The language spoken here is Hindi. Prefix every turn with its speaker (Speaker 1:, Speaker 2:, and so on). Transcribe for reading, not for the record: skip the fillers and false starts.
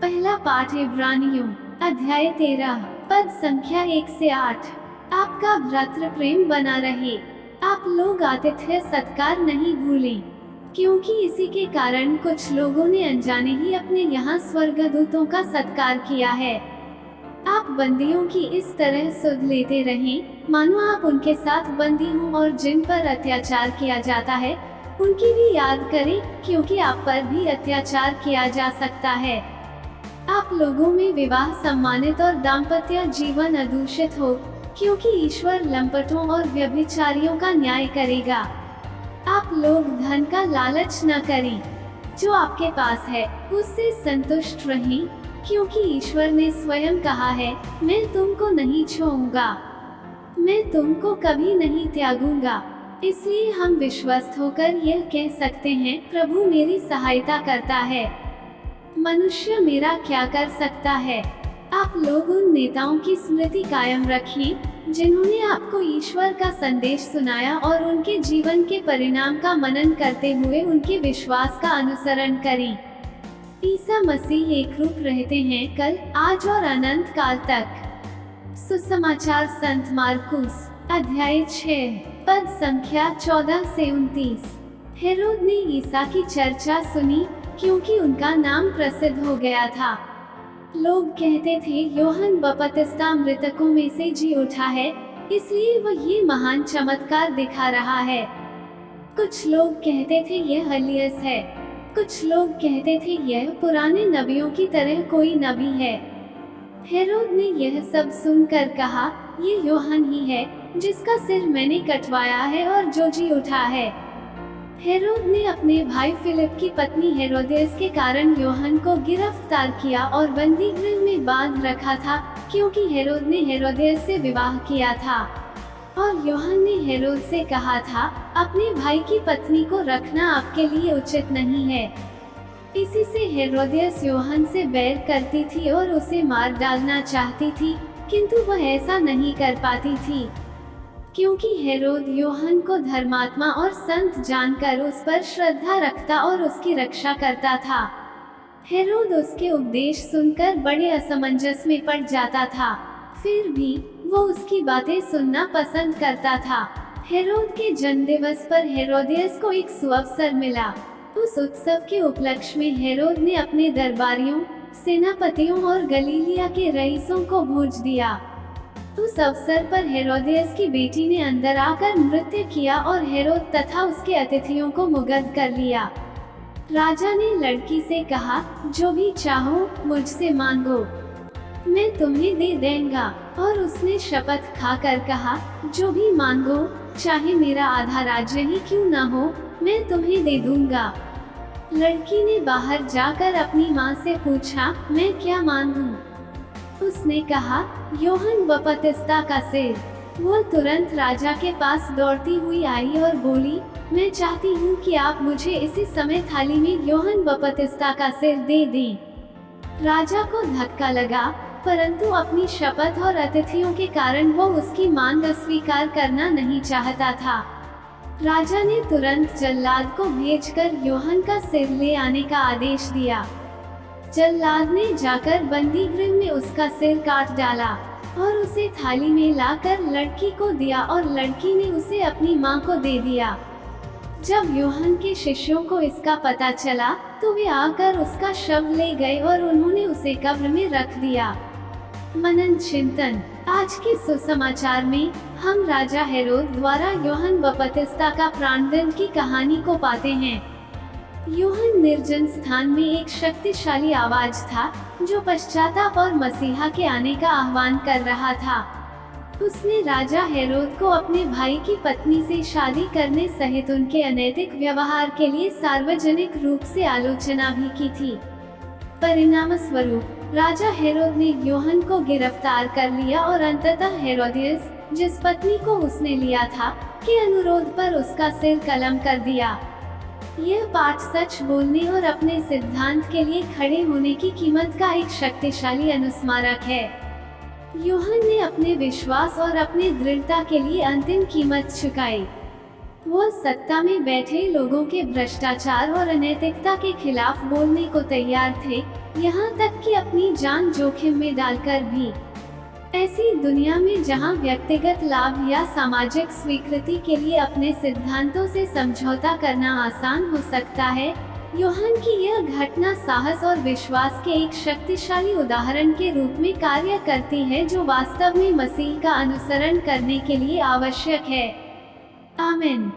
Speaker 1: पहला पाठ इब्रानियों अध्याय 13 पद संख्या 1 से 8। आपका भ्रातृ प्रेम बना रहे। आप लोग आतिथ्य सत्कार नहीं भूलें, क्योंकि इसी के कारण कुछ लोगों ने अनजाने ही अपने यहाँ स्वर्गदूतों का सत्कार किया है। आप बंदियों की इस तरह सुध लेते रहें, मानो आप उनके साथ बंदी हों, और जिन पर अत्याचार किया जाता है उनकी भी याद करें, क्योंकि आप पर भी अत्याचार किया जा सकता है। आप लोगों में विवाह सम्मानित और दाम्पत्य जीवन अदूषित हो, क्योंकि ईश्वर लंपटों और व्यभिचारियों का न्याय करेगा। आप लोग धन का लालच न करें, जो आपके पास है उससे संतुष्ट रहें, क्योंकि ईश्वर ने स्वयं कहा है, मैं तुमको नहीं छोड़ूंगा, मैं तुमको कभी नहीं त्यागूंगा। इसलिए हम विश्वस्त होकर यह कह सकते हैं, प्रभु मेरी सहायता करता है, मनुष्य मेरा क्या कर सकता है। आप लोग उन नेताओं की स्मृति कायम रखें, जिन्होंने आपको ईश्वर का संदेश सुनाया, और उनके जीवन के परिणाम का मनन करते हुए उनके विश्वास का अनुसरण करें। ईसा मसीह एक रूप रहते हैं, कल, आज और अनंत काल तक। सुसमाचार संत मार्कुस अध्याय 6 पद संख्या 14 से 29। हेरोद ने ईसा की चर्चा सुनी, क्योंकि उनका नाम प्रसिद्ध हो गया था। लोग कहते थे, यूहन्ना बपतिस्ता मृतकों में से जी उठा है, इसलिए वह ये महान चमत्कार दिखा रहा है। कुछ लोग कहते थे यह एलियस है, कुछ लोग कहते थे यह पुराने नबियों की तरह कोई नबी है। हेरोद ने यह सब सुनकर कहा, ये यूहन्ना ही है, जिसका सिर मैंने कटवाया है और जो जी उठा है। हेरोद ने अपने भाई फिलिप की पत्नी हेरोदियस के कारण यूहन्ना को गिरफ्तार किया और बंदी गृह में बांध रखा था, क्योंकि हेरोद ने हेरोदियस से विवाह किया था। और यूहन्ना ने हेरोद से कहा था, अपने भाई की पत्नी को रखना आपके लिए उचित नहीं है। इसी से हेरोदियस यूहन्ना से बैर करती थी और उसे मार डालना चाहती थी, किंतु वह ऐसा नहीं कर पाती थी, क्योंकि हेरोद यूहन्ना को धर्मात्मा और संत जानकर उस पर श्रद्धा रखता और उसकी रक्षा करता था। हेरोद उसके उपदेश सुनकर बड़े असमंजस में पड़ जाता था, फिर भी वो उसकी बातें सुनना पसंद करता था। हेरोद के जन्मदिवस पर हेरोदियस को एक सुअवसर मिला। उस उत्सव के उपलक्ष्य में हेरोद ने अपने दरबारियों, सेनापतियों और गलीलिया के रईसों को भोज दिया। उस अवसर पर हेरोदियस की बेटी ने अंदर आकर नृत्य किया और हेरोद तथा उसके अतिथियों को मुग्ध कर लिया। राजा ने लड़की से कहा, जो भी चाहो मुझसे मांगो, मैं तुम्हें दे दूंगा। और उसने शपथ खाकर कहा, जो भी मांगो, चाहे मेरा आधा राज्य ही क्यों न हो, मैं तुम्हें दे दूंगा। लड़की ने बाहर जाकर अपनी माँ से पूछा, मैं क्या मांगूं? उसने कहा, यूहन्ना बपतिस्ता का सिर। वो तुरंत राजा के पास दौड़ती हुई आई और बोली, मैं चाहती हूँ कि आप मुझे इसी समय थाली में यूहन्ना बपतिस्ता का सिर दे दें। राजा को धक्का लगा, परंतु अपनी शपथ और अतिथियों के कारण वो उसकी मांग अस्वीकार करना नहीं चाहता था। राजा ने तुरंत जल्लाद को भेजकर यूहन्ना का सिर ले आने का आदेश दिया। जल्लाद ने जाकर बंदी गृह में उसका सिर काट डाला और उसे थाली में लाकर लड़की को दिया, और लड़की ने उसे अपनी माँ को दे दिया। जब यूहन्ना के शिष्यों को इसका पता चला, तो वे आकर उसका शव ले गए और उन्होंने उसे कब्र में रख दिया। मनन चिंतन। आज के सुसमाचार में हम राजा हेरोद द्वारा यूहन्ना बपतिस्ता का प्राणदंड की कहानी को पाते हैं। यूहन्ना निर्जन स्थान में एक शक्तिशाली आवाज था, जो पश्चाताप और मसीहा के आने का आह्वान कर रहा था। उसने राजा हेरोद को अपने भाई की पत्नी से शादी करने सहित उनके अनैतिक व्यवहार के लिए सार्वजनिक रूप से आलोचना भी की थी। परिणाम स्वरूप राजा हेरोद ने यूहन्ना को गिरफ्तार कर लिया और अंततः हेरोदियस, जिस पत्नी को उसने लिया था, के अनुरोध पर उसका सिर कलम कर दिया। यह पाठ सच बोलने और अपने सिद्धांत के लिए खड़े होने की कीमत का एक शक्तिशाली अनुस्मारक है। यूहन्ना ने अपने विश्वास और अपने दृढ़ता के लिए अंतिम कीमत चुकाई। वो सत्ता में बैठे लोगों के भ्रष्टाचार और अनैतिकता के खिलाफ बोलने को तैयार थे, यहाँ तक कि अपनी जान जोखिम में डालकर भी। ऐसी दुनिया में जहाँ व्यक्तिगत लाभ या सामाजिक स्वीकृति के लिए अपने सिद्धांतों से समझौता करना आसान हो सकता है, यूहन्ना की यह घटना साहस और विश्वास के एक शक्तिशाली उदाहरण के रूप में कार्य करती है, जो वास्तव में मसीह का अनुसरण करने के लिए आवश्यक है। आमीन।